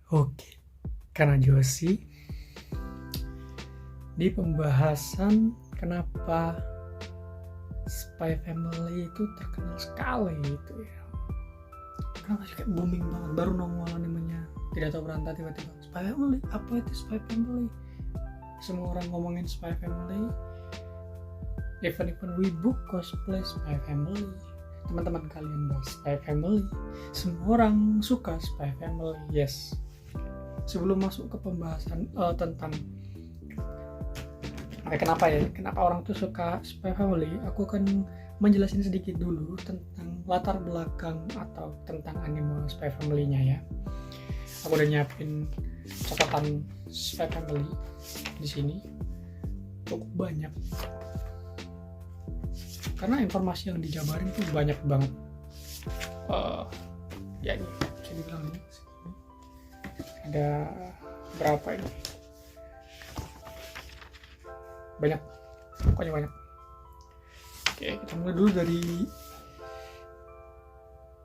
Oke, karena Joshi di pembahasan kenapa Spy Family itu terkenal sekali gitu ya. Kenapa sih kayak booming banget, baru nongol animenya, tidak tahu berantah tiba-tiba Spy Family, apa itu Spy Family? Semua orang ngomongin Spy Family, even wibu cosplay Spy Family, teman-teman kalian bahas Spy Family, semua orang suka Spy Family. Yes. Sebelum masuk ke pembahasan tentang kenapa orang tuh suka Spy Family, aku akan menjelasin sedikit dulu tentang latar belakang atau tentang anime Spy Family-nya ya. Aku udah nyiapin catatan Spy Family di sini cukup banyak, karena informasi yang dijabarin tuh banyak banget. Ya ini bisa dibilang ini ada berapa ini, banyak, pokoknya banyak. Oke, kita mulai dulu dari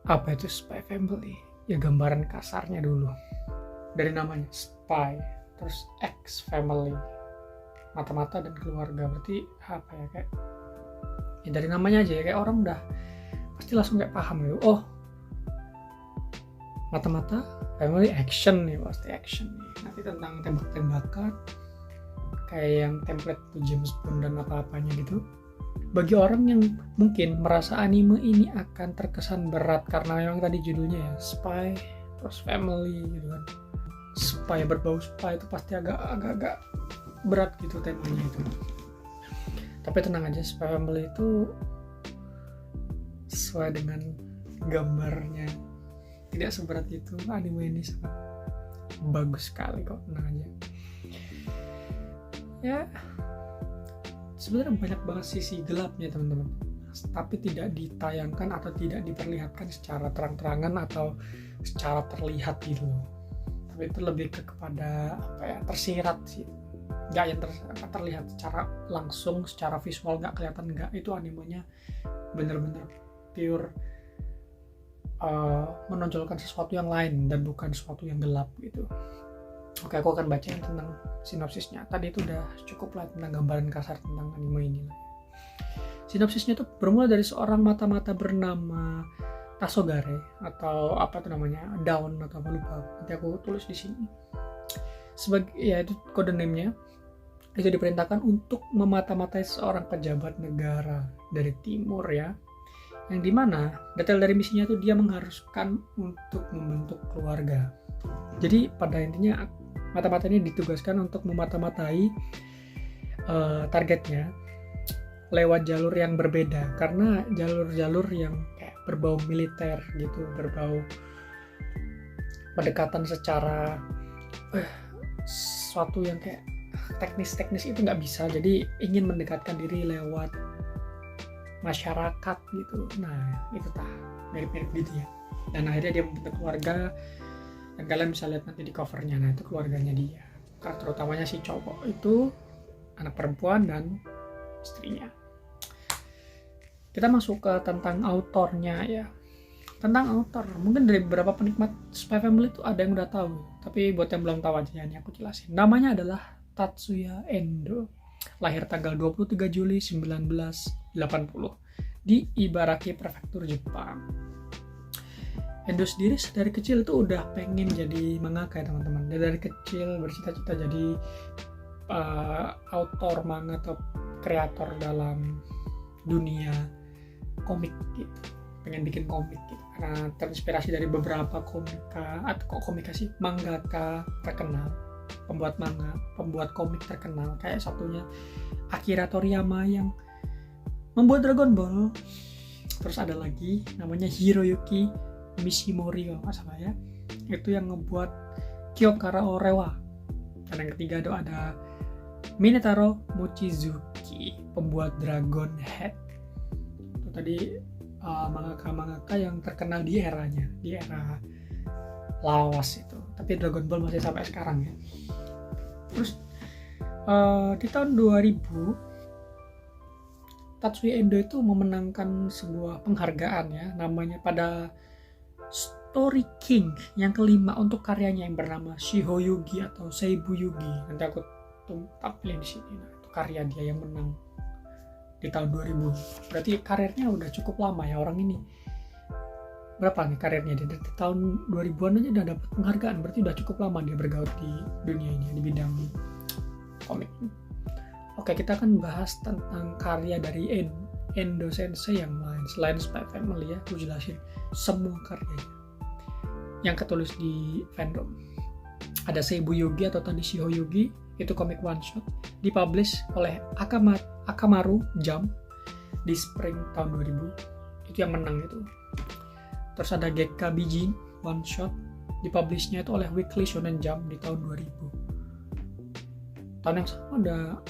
apa itu Spy Family. Ya gambaran kasarnya dulu, dari namanya Spy, terus X Family, mata-mata dan keluarga. Berarti apa ya, kayak ya dari namanya aja ya, kayak orang udah pasti langsung kayak paham gitu. Oh, mata-mata family action nih, pasti action nih. Nanti tentang tembak-tembakan kayak yang template tuh James Bond dan apa-apanya gitu. Bagi orang yang mungkin merasa anime ini akan terkesan berat karena memang tadi judulnya ya Spy terus Family gitu kan. Spy, berbau spy itu pasti agak berat gitu temanya itu. Tapi tenang aja, Spy Family itu sesuai dengan gambarnya, tidak seberat itu. Anime ini sangat bagus sekali kok, tenang aja. Ya, sebenarnya banyak banget sisi gelapnya teman-teman, tapi tidak ditayangkan atau tidak diperlihatkan secara terang-terangan atau secara terlihat gitu. Tapi itu lebih kepada apa ya, tersirat sih, nggak yang terlihat secara langsung, secara visual nggak kelihatan, nggak. Itu animenya bener-bener pure menonjolkan sesuatu yang lain dan bukan sesuatu yang gelap gitu. Oke, aku akan bacain tentang sinopsisnya. Tadi itu udah cukup lah tentang gambaran kasar tentang anime ini. Sinopsisnya tuh bermula dari seorang mata-mata bernama Tasogare, atau apa itu namanya, Dawn atau apa lupa. Nanti aku tulis di sini. Sebagai ya itu kode name-nya. Itu diperintahkan untuk memata-matai seorang pejabat negara dari timur ya. Yang dimana detail dari misinya tuh dia mengharuskan untuk membentuk keluarga. Jadi pada intinya mata-mata ini ditugaskan untuk memata-matai targetnya lewat jalur yang berbeda, karena jalur-jalur yang kayak berbau militer gitu, berbau pendekatan secara sesuatu yang kayak teknis itu nggak bisa. Jadi ingin mendekatkan diri lewat masyarakat gitu. Nah itu mirip-mirip gitu ya. Dan akhirnya dia membentuk keluarga. Dan kalian bisa lihat nanti di covernya, nah itu keluarganya dia. Karakter utamanya si cowok itu anak perempuan dan istrinya. Kita masuk ke tentang autornya ya. Tentang autor, mungkin dari beberapa penikmat Spy Family itu ada yang udah tahu. Tapi buat yang belum tahu aja ini aku jelasin. Namanya adalah Tatsuya Endo. Lahir tanggal 23 Juli 1980 di Ibaraki Prefektur Jepang. Endo sendiri dari kecil tuh udah pengen jadi mangaka ya teman-teman. Dia dari kecil bercita-cita jadi autor manga atau kreator dalam dunia komik gitu. Pengen bikin komik gitu karena terinspirasi dari beberapa mangaka terkenal, pembuat manga, pembuat komik terkenal. Kayak satunya Akira Toriyama yang membuat Dragon Ball. Terus ada lagi namanya Hiroyuki Mishimori kalau nggak salah ya, itu yang ngebuat Kyokara Orewa. Dan yang ketiga ada Minetaro Mochizuki, pembuat Dragon Head. Itu tadi mangaka yang terkenal di eranya, di era lawas itu. Tapi Dragon Ball masih sampai sekarang ya. Terus di tahun 2000 Tatsuya Endo itu memenangkan sebuah penghargaan ya, namanya pada Story King yang kelima untuk karyanya yang bernama Shiho Yugi atau Seibu Yugi. Nanti aku tampilin di sini. Nah, itu karya dia yang menang di tahun 2000. Berarti karirnya udah cukup lama ya orang ini. Berapa nih karirnya dia? Dari tahun 2000-an aja udah dapat penghargaan. Berarti udah cukup lama dia bergaul di dunia ini, di bidang komik. Oke, kita akan bahas tentang karya dari Endo Sensei yang lain. Selain Spy Family ya, aku jelasin semua karyanya yang ketulis di fandom. Ada Seibu Yugi atau tadi Shiho Yugi, itu komik one shot, dipublish oleh Akamaru Jump di spring tahun 2000. Itu yang menang itu. Terus ada Gekka Bijin one shot, dipublishnya itu oleh Weekly Shonen Jump di tahun 2000. Tahun yang sama ada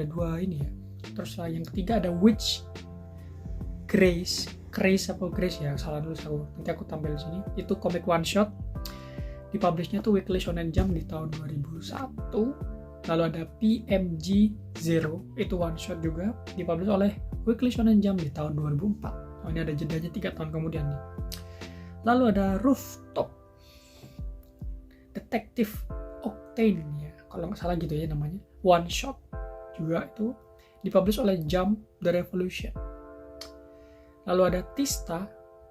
dua ini ya. Terus yang ketiga ada Witch Grace ya, salah nulis aku. Nanti aku tampil di sini. Itu komik one shot. Dipublishnya tuh Weekly Shonen Jump di tahun 2001. Lalu ada PMG Zero, itu one shot juga, dipublish oleh Weekly Shonen Jump di tahun 2004. Oh, ini ada jedanya 3 tahun kemudian nih. Lalu ada Rooftop Detective Octane ya, kalau nggak salah gitu ya namanya. One shot juga itu dipublish oleh Jump The Revolution. Lalu ada Tista,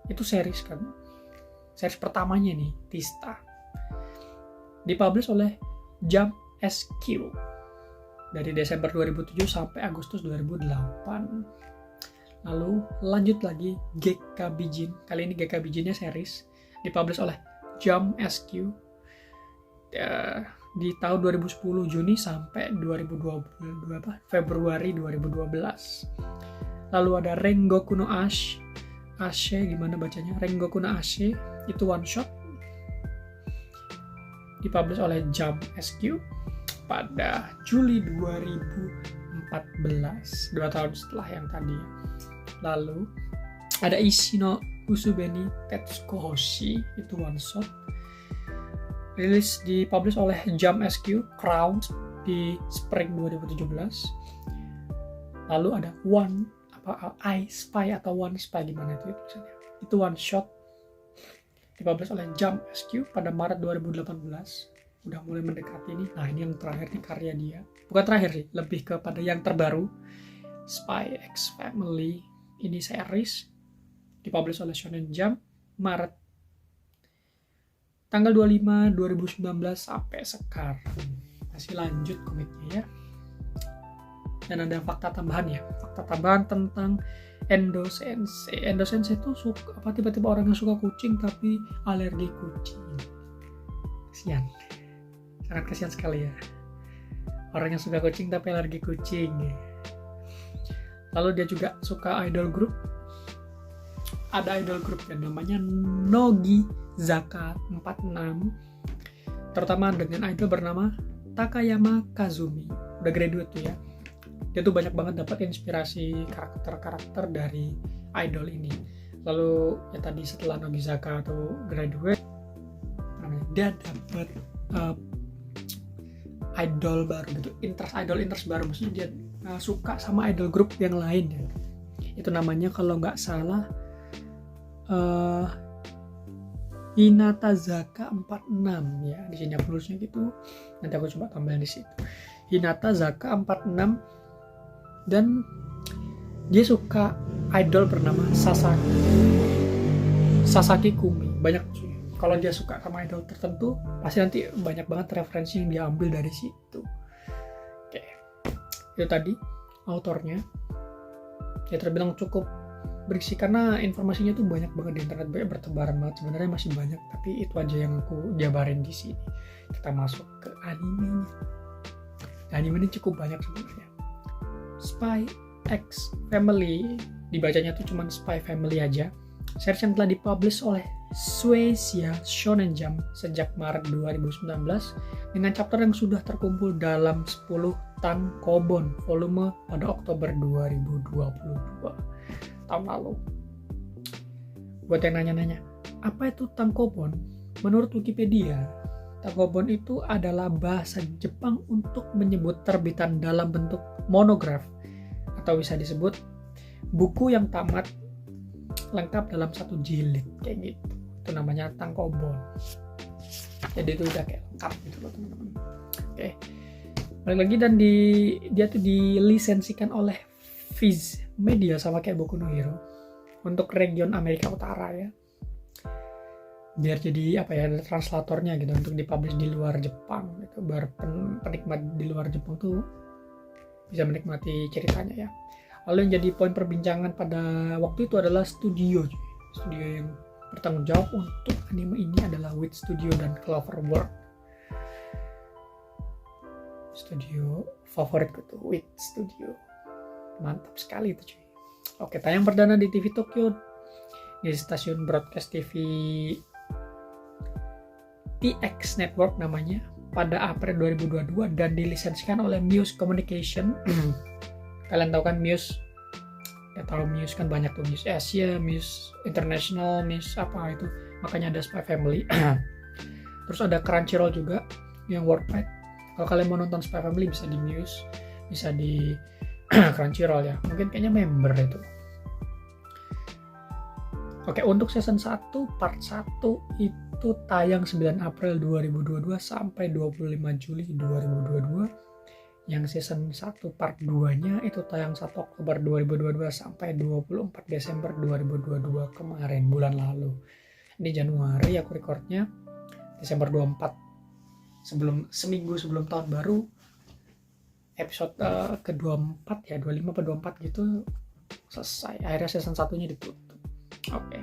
itu series kan. Series pertamanya nih, Tista. Dipublish oleh Jump SQ dari Desember 2007 sampai Agustus 2008. Lalu lanjut lagi Gekka Bijin. Kali ini Gekka Bijinnya series, dipublish oleh Jump SQ di tahun 2010 Juni sampai 2022 Februari 2012. Lalu ada Rengoku no Ashe, gimana bacanya? Rengoku no Ashe, itu one shot, dipublish oleh Jump SQ pada Juli 2014, 2 tahun setelah yang tadi. Lalu ada Ishino Usubeni Tetsuko Hoshi, itu one shot, rilis dipublish oleh Jump SQ Crown di spring 2017. Lalu ada I Spy atau One Spy, gimana itu tulisannya? Itu one shot, dipublish oleh Jump SQ pada Maret 2018. Udah mulai mendekati nih. Nah, ini yang terakhir nih karya dia. Bukan terakhir sih, lebih kepada yang terbaru. Spy X Family, ini series, dipublish oleh Shonen Jump Maret tanggal 25 2019 sampai sekarang. Masih lanjut komiknya ya. Dan ada fakta tambahan ya. Fakta tambahan tentang Endo Sensei. Endo Sensei itu tiba-tiba orang yang suka kucing tapi alergi kucing. Kasian. Sangat kasihan sekali ya. Orang yang suka kucing tapi alergi kucing. Lalu dia juga suka idol group. Ada idol group yang namanya Nogi Zaka 46. Terutama dengan idol bernama Takayama Kazumi. Udah graduate tuh ya. Dia tuh banyak banget dapat inspirasi karakter-karakter dari idol ini. Lalu ya tadi setelah Nogizaka atau graduate, dia dapat idol baru gitu, interest baru. Maksudnya dia suka sama idol group yang lain ya. Itu namanya kalau nggak salah Hinata Zaka 46 ya. Di sini aku nulisnya gitu. Nanti aku coba tambahin di situ. Hinata Zaka 46. Dan dia suka idol bernama Sasaki Kumi. Banyak sih. Kalau dia suka sama idol tertentu, pasti nanti banyak banget referensi yang dia ambil dari situ. Oke. Itu tadi autornya. Ya terbilang cukup berisi karena informasinya tuh banyak banget di internet, banyak bertebaran banget. Sebenarnya masih banyak, tapi itu aja yang aku jabarin di sini. Kita masuk ke animenya. Anime ini cukup banyak sebenarnya. Spy X Family, dibacanya tuh cuman Spy Family aja. Series yang telah dipublish oleh Shueisha Shonen Jump sejak Maret 2019 dengan chapter yang sudah terkumpul dalam 10 tankobon volume pada Oktober 2022 tahun lalu. Buat yang nanya-nanya, apa itu tankobon? Menurut Wikipedia, tankobon itu adalah bahasa Jepang untuk menyebut terbitan dalam bentuk monograf atau bisa disebut buku yang tamat lengkap dalam satu jilid kayak gitu. itu namanya Tankobon. Jadi itu udah kayak lengkap gitu loh teman-teman. Oke, balik lagi, dan dia tuh dilisensikan oleh Viz Media sama kayak Boku no Hero untuk region Amerika Utara ya, biar jadi apa ya, translatornya gitu untuk dipublish di luar Jepang gitu, biar penikmat di luar Jepang tuh bisa menikmati ceritanya ya. Lalu yang jadi poin perbincangan pada waktu itu adalah studio yang bertanggung jawab untuk anime ini adalah Wit Studio dan Cloverworks. Studio favoritku tuh Wit Studio, mantap sekali itu cuy. Oke, tayang perdana di TV Tokyo di stasiun broadcast TV TX Network namanya pada April 2022 dan dilisensikan oleh Muse Communication. Kalian tahu kan Muse? Ya tahu Muse kan banyak tuh, Muse Asia, Muse International, Muse apa itu. Makanya ada Spy Family. Terus ada Crunchyroll juga yang worldwide. Kalau kalian mau nonton Spy Family bisa di Muse, bisa di Crunchyroll ya. Mungkin kayaknya member itu. Oke, untuk season 1 part 1 itu tayang 9 April 2022 sampai 25 Juli 2022. Yang season 1 part 2-nya itu tayang 1 Oktober 2022 sampai 24 Desember 2022 kemarin, bulan lalu. Ini Januari aku recordnya, Desember 24. Seminggu sebelum tahun baru, episode ke-24 ya, 25 atau 24 gitu selesai. Akhirnya season 1-nya ditutup. Oke.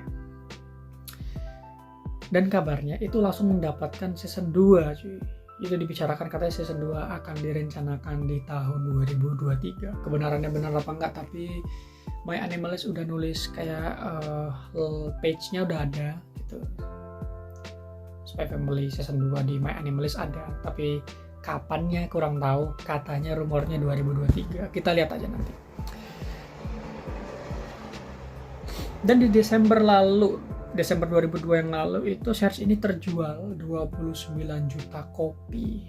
Dan kabarnya itu langsung mendapatkan season 2 cuy. Itu dibicarakan katanya season 2 akan direncanakan di tahun 2023. Kebenarannya benar apa enggak, tapi My Animalist udah nulis kayak page-nya udah ada gitu. Spy Family season 2 di My Animalist ada, tapi kapannya kurang tahu. Katanya rumornya 2023. Kita lihat aja nanti. Dan di Desember 2002 yang lalu itu series ini terjual 29 juta kopi.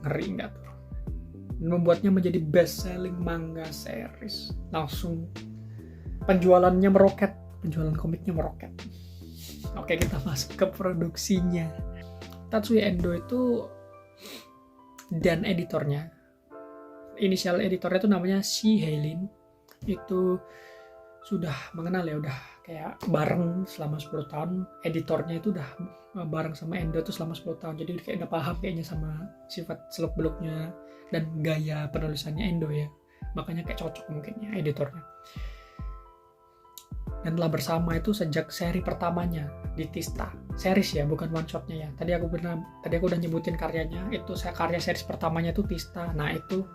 Ngeri nggak tuh? Membuatnya menjadi best selling manga series. Langsung penjualannya meroket, penjualan komiknya meroket. Oke, kita masuk ke produksinya. Tatsuya Endo itu dan editornya, inisial editornya itu namanya Si Heilin, itu sudah mengenal ya, udah kayak bareng selama 10 tahun. Editornya itu udah bareng sama Endo tuh selama 10 tahun, jadi kayak udah paham kayaknya sama sifat seluk-beluknya dan gaya penulisannya Endo ya, makanya kayak cocok mungkin ya editornya. Dan telah bersama itu sejak seri pertamanya di Tista series ya, bukan one shotnya ya. Tadi aku udah nyebutin karyanya, itu karya series pertamanya itu Tista. Nah itu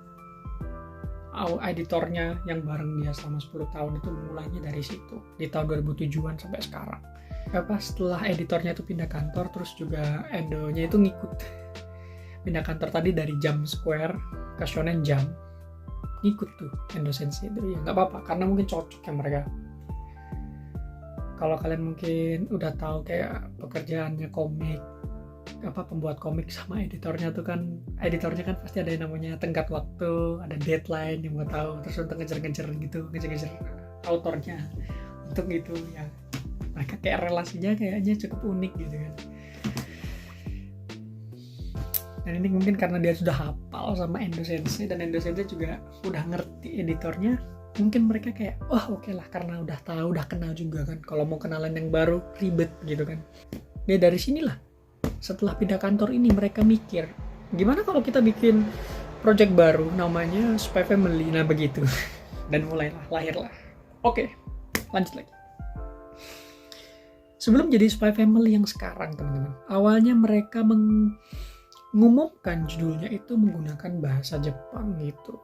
editornya yang bareng dia selama 10 tahun itu mulainya dari situ, di tahun 2007-an sampai sekarang. Setelah editornya itu pindah kantor, terus juga Endo-nya itu ngikut pindah kantor tadi dari Jump Square ke Shonen Jump, ngikut tuh Endo Sensei itu ya, nggak apa-apa karena mungkin cocok ya mereka. Kalau kalian mungkin udah tahu kayak pekerjaannya komik, pembuat komik sama editornya tuh kan, editornya kan pasti ada yang namanya tenggat waktu, ada deadline yang mau tahu, terus untuk ngejar-ngejar autornya untuk gitu ya. Mereka kayak relasinya kayaknya cukup unik gitu kan. Dan ini mungkin karena dia sudah hafal sama Endo Sensei, dan Endo Sensei juga udah ngerti editornya, mungkin mereka kayak wah oke lah, karena udah tahu, udah kenal juga kan. Kalau mau kenalan yang baru ribet gitu kan. Ya dari sinilah, setelah pindah kantor ini mereka mikir, gimana kalau kita bikin project baru namanya Spy Family. Nah begitu. Dan lahirlah. Oke, lanjut lagi. Sebelum jadi Spy Family yang sekarang teman-teman, awalnya mereka mengumumkan judulnya itu menggunakan bahasa Jepang gitu.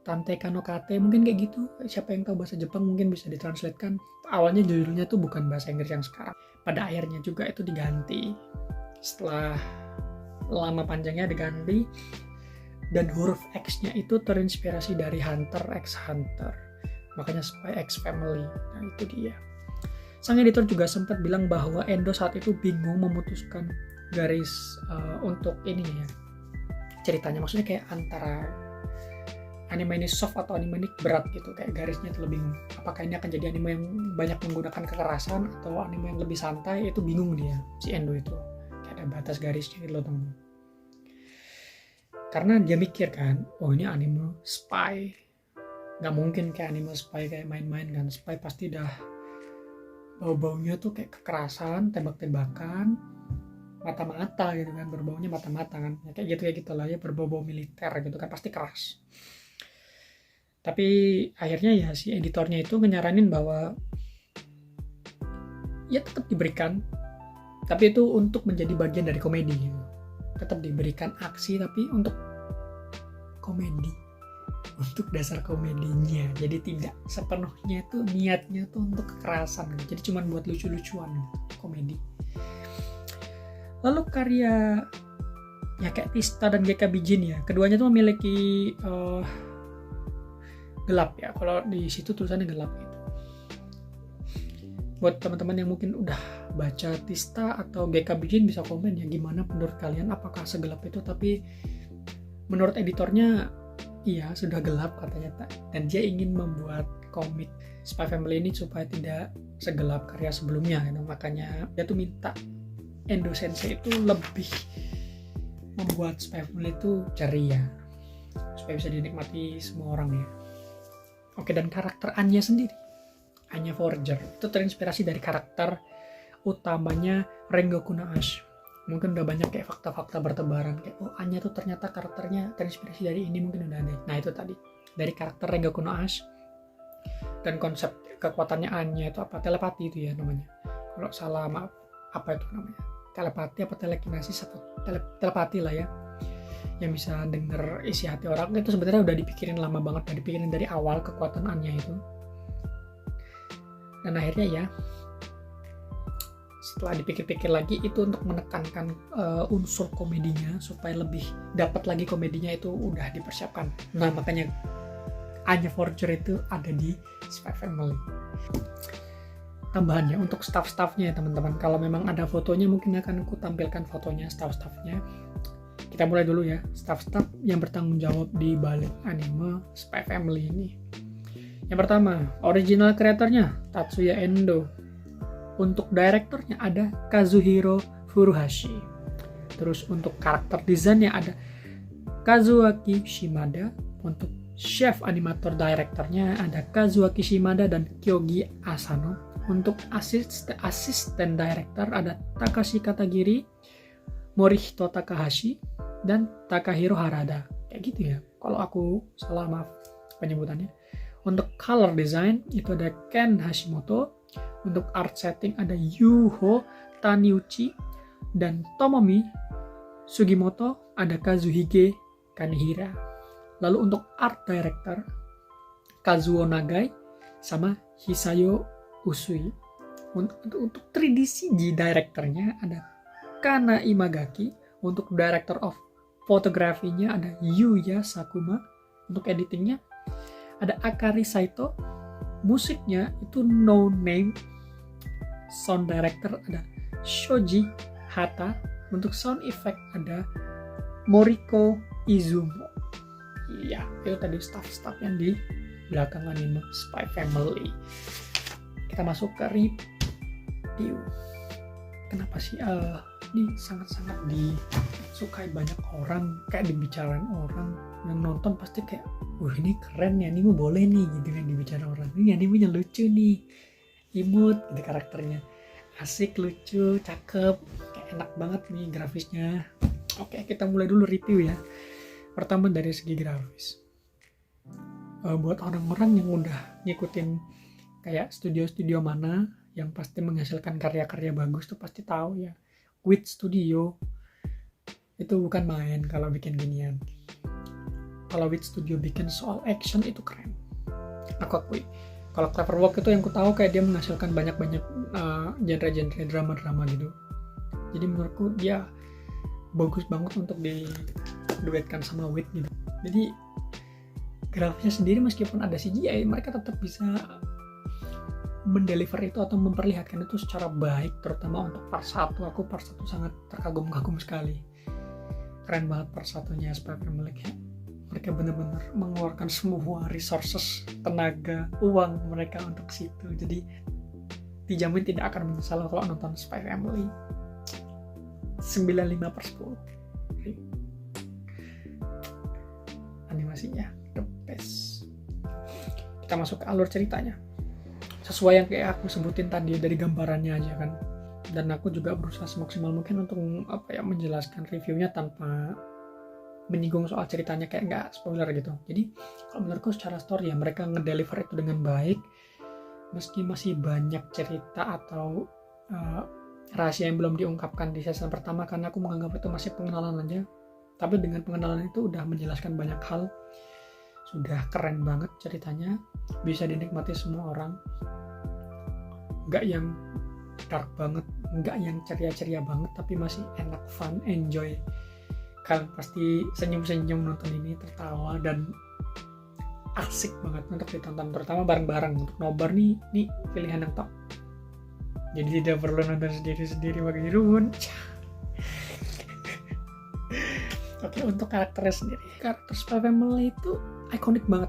Tante Kano Kate mungkin kayak gitu. Siapa yang tahu bahasa Jepang mungkin bisa ditranslatekan. Awalnya judulnya tuh bukan bahasa Inggris yang sekarang. Pada akhirnya juga itu diganti. Setelah lama panjangnya diganti, dan huruf X-nya itu terinspirasi dari Hunter x Hunter. Makanya Spy X Family. Nah itu dia. Sang editor juga sempat bilang bahwa Endo saat itu bingung memutuskan garis untuk ini ya, ceritanya. Maksudnya kayak anime ini soft atau anime ini berat gitu, kayak garisnya itu lebih bingung. Apakah ini akan jadi anime yang banyak menggunakan kekerasan atau anime yang lebih santai, itu bingung dia si Endo itu. Kayak ada batas garisnya gitu loh teman. Karena dia mikir kan, oh ini anime spy, nggak mungkin kayak anime spy kayak main-main kan. Spy pasti dah bau-baunya tuh kayak kekerasan, tembak-tembakan, mata-mata gitu kan, berbaunya mata-mata kan, ya, kayak gitu lah ya, berbau-bau militer gitu kan, pasti keras. Tapi akhirnya ya si editornya itu nyaranin bahwa ya tetap diberikan, tapi itu untuk menjadi bagian dari komedi gitu. Tetap diberikan aksi tapi untuk komedi, untuk dasar komedinya. Jadi tidak sepenuhnya itu niatnya tuh untuk kekerasan gitu. Jadi cuma buat lucu-lucuan gitu, komedi. Lalu karya ya kayak Tista dan GK Bijin ya, keduanya tuh memiliki gelap ya, kalau di situ tulisannya gelap gitu. Buat teman-teman yang mungkin udah baca Tista atau GK Bijin bisa komen ya gimana menurut kalian, apakah segelap itu. Tapi menurut editornya iya sudah gelap katanya, dan dia ingin membuat komik Spy Family ini supaya tidak segelap karya sebelumnya gitu. Makanya dia tuh minta Endo Sensei itu lebih membuat Spy Family itu ceria supaya bisa dinikmati semua orang ya. Oke, dan karakter Anya sendiri, Anya Forger, itu terinspirasi dari karakter utamanya Rengoku no Ash. Mungkin udah banyak kayak fakta-fakta bertebaran kayak oh Anya tuh ternyata karakternya terinspirasi dari ini, mungkin udah ada. Nah itu tadi dari karakter Rengoku no Ash. Dan konsep kekuatannya Anya itu apa? Telepati itu ya namanya. Kalau salah maaf, apa itu namanya? Telepati apa telekinesis atau telepati lah ya, yang bisa denger isi hati orang. Itu sebenarnya udah dipikirin lama banget, udah dipikirin dari awal kekuatan Anya itu. Dan akhirnya ya setelah dipikir-pikir lagi itu untuk menekankan unsur komedinya supaya lebih dapat lagi komedinya, itu udah dipersiapkan. Nah makanya Anya Forger itu ada di Spy Family. Tambahannya untuk staff-staffnya ya teman-teman, kalau memang ada fotonya mungkin akan aku tampilkan fotonya staff-staffnya. Kita mulai dulu ya, staff-staff yang bertanggung jawab di balik anime Spy Family ini. Yang pertama, original kreatornya Tatsuya Endo. Untuk direkturnya ada Kazuhiro Furuhashi. Terus untuk karakter desainnya ada Kazuaki Shimada. Untuk chef animator direkturnya ada Kazuaki Shimada dan Kyogi Asano. Untuk asisten director ada Takashi Katagiri, Morihito Takahashi, dan Takahiro Harada. Kayak gitu ya, kalau aku salah maaf penyebutannya. Untuk color design itu ada Ken Hashimoto. Untuk art setting ada Yuho Taniuchi dan Tomomi Sugimoto, ada Kazuhige Kanehira. Lalu untuk art director Kazuo Nagai sama Hisayo Usui. Untuk 3D CG directornya ada Kana Imagaki. Untuk director of fotografinya ada Yuya Sakuma. Untuk editingnya ada Akari Saito. Musiknya itu No Name. Sound director ada Shoji Hata. Untuk sound effect ada Moriko Izumo. Iya, itu tadi staff-staff yang di belakang anime Spy Family. Kita masuk ke review. Kenapa sih ini sangat-sangat disukai banyak orang, kayak dibicarain orang yang nonton pasti kayak wah ini keren nih anime, boleh nih gitu kan dibicarain orang. Ini animenya lucu nih, imut gitu karakternya, asik, lucu, cakep, kayak enak banget nih grafisnya. Oke, kita mulai dulu review ya. Pertama dari segi grafis. Buat orang-orang yang udah ngikutin kayak studio-studio mana yang pasti menghasilkan karya-karya bagus tuh pasti tahu ya, Wit Studio itu bukan main kalau bikin ginian. Kalau Wit Studio bikin soal action itu keren, aku akui. Kalau Cloverworks itu yang ku tahu kayak dia menghasilkan banyak-banyak genre-genre drama-drama gitu. Jadi menurutku dia bagus banget untuk diduetkan sama Wit gitu. Jadi grafisnya sendiri meskipun ada CGI, mereka tetap bisa mendeliver itu atau memperlihatkan itu secara baik, terutama untuk part 1. Aku part 1 sangat terkagum-kagum sekali. Keren banget part 1-nya Spy Family. Mereka benar-benar mengeluarkan semua resources, tenaga, uang mereka untuk situ. Jadi dijamin tidak akan menyesal kalau nonton Spy Family. 95/10. Animasinya the best. Kita masuk ke alur ceritanya. Sesuai yang kayak aku sebutin tadi dari gambarannya aja kan. Dan aku juga berusaha semaksimal mungkin untuk menjelaskan reviewnya tanpa menyinggung soal ceritanya, kayak nggak spoiler gitu. Jadi kalau menurutku secara story ya mereka ngedeliver itu dengan baik, meski masih banyak cerita atau rahasia yang belum diungkapkan di season pertama, karena aku menganggap itu masih pengenalan aja. Tapi dengan pengenalan itu udah menjelaskan banyak hal, sudah keren banget ceritanya, bisa dinikmati semua orang. Nggak yang dark banget, nggak yang ceria-ceria banget, tapi masih enak, fun, enjoy. Kalian pasti senyum-senyum nonton ini, tertawa, dan asik banget untuk ditonton, terutama bareng-bareng. Untuk nobar nih pilihan yang top. Jadi tidak perlu nonton sendiri-sendiri pakai run. Oke, untuk karakternya sendiri, karakter Spy Family itu ikonik banget,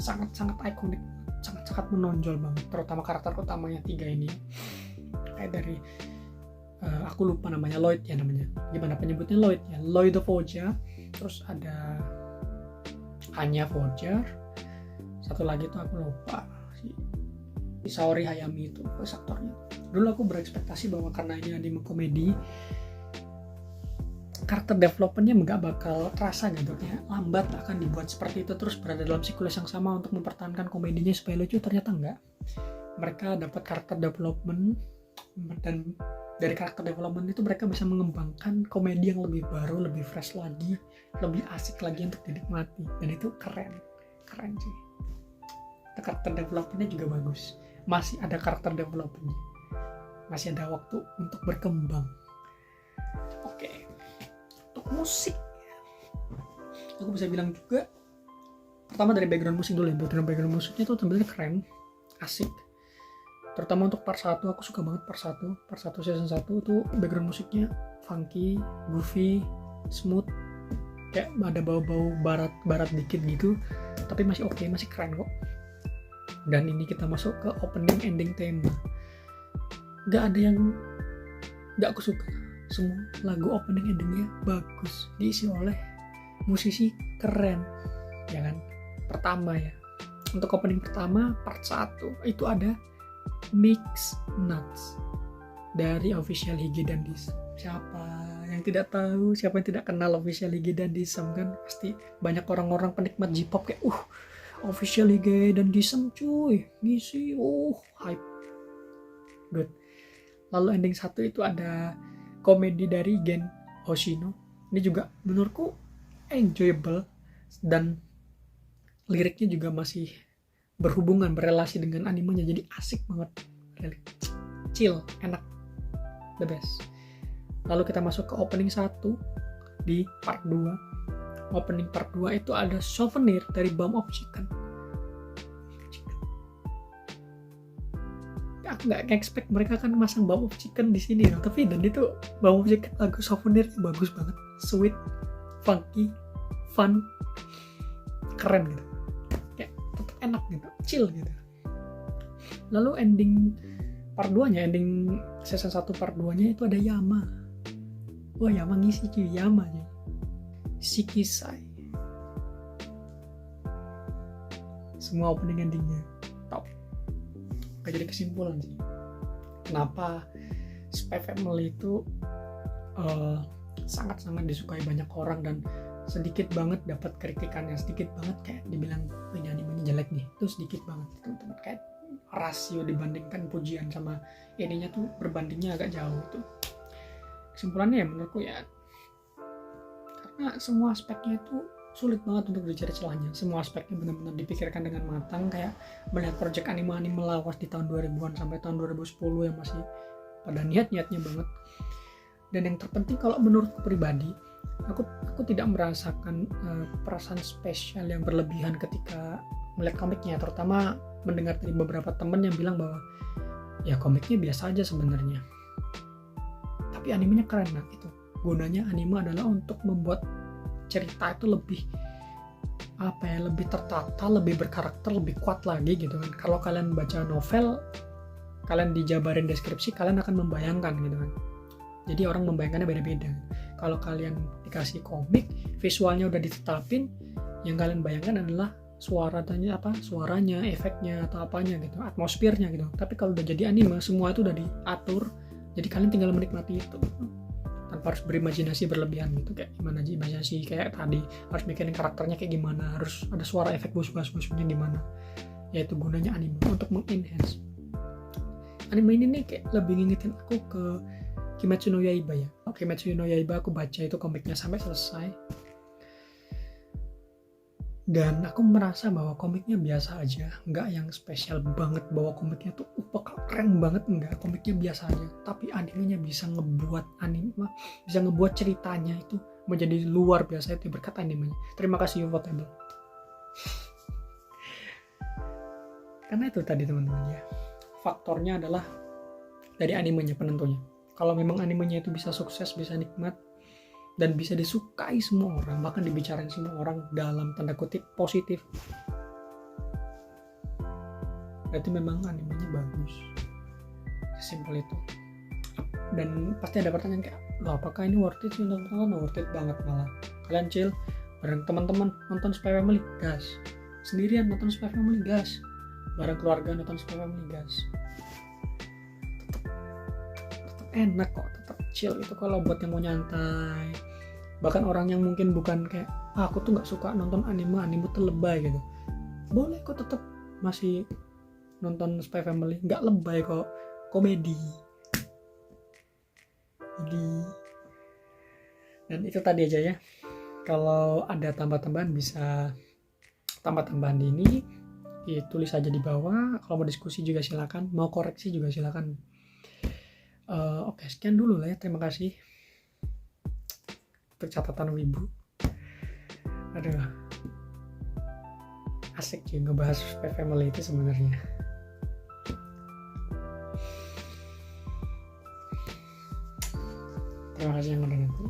sangat-sangat ikonik, sangat-sangat menonjol banget, terutama karakter utamanya 3 ini. Kayak dari aku lupa namanya, Lloyd ya namanya, gimana penyebutnya, Lloyd ya, Lloyd Foggia, terus ada Anya Foggia, satu lagi tuh aku lupa, si Saori Hayami itu voice aktornya. Dulu aku berekspektasi bahwa karena ini anime komedi, karakter developmentnya nggak bakal terasa gitu, kayak lambat akan dibuat seperti itu terus berada dalam siklus yang sama untuk mempertahankan komedinya supaya lucu. Ternyata enggak, mereka dapat karakter development, dan dari karakter development itu mereka bisa mengembangkan komedi yang lebih baru, lebih fresh lagi, lebih asik lagi untuk dinikmati, dan itu keren sih. Karakter developmentnya juga bagus, masih ada karakter developmentnya, masih ada waktu untuk berkembang. Oke. Untuk musik, aku bisa bilang juga, pertama dari background musik dulu ya. Background musiknya tuh sebenarnya keren, asik. Terutama untuk part 1, aku suka banget part 1 season 1 itu background musiknya funky, groovy, smooth, kayak ada bau-bau barat dikit gitu, tapi masih oke, masih keren kok. Dan ini kita masuk ke opening ending tema. Gak ada yang gak aku suka, semua lagu opening endingnya bagus, diisi oleh musisi keren ya kan. Pertama ya, untuk opening pertama part 1 itu ada Mix Nuts dari Official Hige dan Disem. Siapa yang tidak tahu, siapa yang tidak kenal Official Hige dan Disem kan? Pasti banyak orang-orang penikmat J-pop kayak Official Hige dan Disem cuy, ngisi hype good. Lalu ending 1 itu ada komedi dari Gen Hoshino. Ini juga menurutku enjoyable, dan liriknya juga masih berhubungan, berelasi dengan animenya, jadi asik banget, chill, enak, the best. Lalu kita masuk ke opening 1 di part 2. Opening part 2 itu ada Souvenir dari Bomb of Chicken. Aku nggak expect mereka kan masang Bomb of Chicken di sini, tapi dan itu Bomb of Chicken lagu Souvenir bagus banget, sweet, funky, fun, keren gitu, kayak tetap enak gitu, chill gitu. Lalu ending part 2-nya, ending season 1 part 2-nya itu ada Yama. Wah, Yama ngisi cuy, Yama cuy. Shikisai. Semua opening endingnya top. Jadi kesimpulan sih, kenapa Spy Family itu sangat-sangat disukai banyak orang, dan sedikit banget dapat kritikannya, sedikit banget kayak dibilang ini animenya jelek nih, itu sedikit banget teman-teman. Kayak rasio dibandingkan pujian sama ininya tuh berbandingnya agak jauh itu. Kesimpulannya ya menurutku ya, karena semua aspeknya itu sulit banget untuk dicari celahnya. Semua aspeknya benar-benar dipikirkan dengan matang, kayak melihat project anime-anime lawas di tahun 2000-an sampai tahun 2010 yang masih pada niat-niatnya banget. Dan yang terpenting kalau menurutku pribadi, aku tidak merasakan perasaan spesial yang berlebihan ketika melihat komiknya, terutama mendengar dari beberapa teman yang bilang bahwa ya komiknya biasa aja sebenarnya, tapi animenya keren. Nah itu gunanya anime adalah untuk membuat cerita itu lebih apa ya, lebih tertata, lebih berkarakter, lebih kuat lagi gitu kan. Kalau kalian baca novel, kalian dijabarin deskripsi, kalian akan membayangkan gitu kan. Jadi orang membayangkannya beda-beda. Kalau kalian dikasih komik, visualnya udah ditetapin, yang kalian bayangkan adalah suaranya, efeknya atau apanya gitu, atmosfernya gitu. Tapi kalau udah jadi anime, semua itu udah diatur, jadi kalian tinggal menikmati itu tanpa harus berimajinasi berlebihan gitu. Kayak gimana aja imajinasi kayak tadi, harus mikirin karakternya kayak gimana, harus ada suara efek bus-busnya gimana. Yaitu gunanya anime untuk mengenhance. Anime ini nih kayak lebih ngingetin aku ke Kimetsu no Yaiba ya. Kimetsu no Yaiba aku baca itu komiknya sampai selesai. Dan aku merasa bahwa komiknya biasa aja, nggak yang spesial banget bahwa komiknya tuh keren banget, enggak, komiknya biasa aja. Tapi animenya bisa ngebuat ceritanya itu menjadi luar biasa itu berkat animenya. Terima kasih Ufotable. Karena itu tadi teman-teman ya, faktornya adalah dari animenya penentunya. Kalau memang animenya itu bisa sukses, bisa nikmat, dan bisa disukai semua orang, bahkan dibicarain semua orang dalam tanda kutip positif, berarti memang animenya bagus. Sesimpel itu. Dan pasti ada pertanyaan kayak, loh apakah ini worth it sih untuk nonton? Worth it banget malah. Kalian chill bareng teman-teman nonton Spy Family, gas. Sendirian nonton Spy Family, gas. Bareng keluarga nonton Spy Family, gas. Tetap enak kok, tetap chill itu kalau buat yang mau nyantai. Bahkan orang yang mungkin bukan kayak aku tuh nggak suka nonton anime tuh lebay gitu, boleh kok tetap masih nonton Spy Family, nggak lebay kok, komedi. Dan itu tadi aja ya. Kalau ada tambah-tambahan bisa tambah-tambahan di ini, tulis aja di bawah. Kalau mau diskusi juga silakan, mau koreksi juga silakan. Oke, sekian dulu lah ya. Terima kasih untuk catatan Wibu. Aduh, asik juga ngebahas Spy Family itu sebenarnya. Terima kasih yang udah nonton.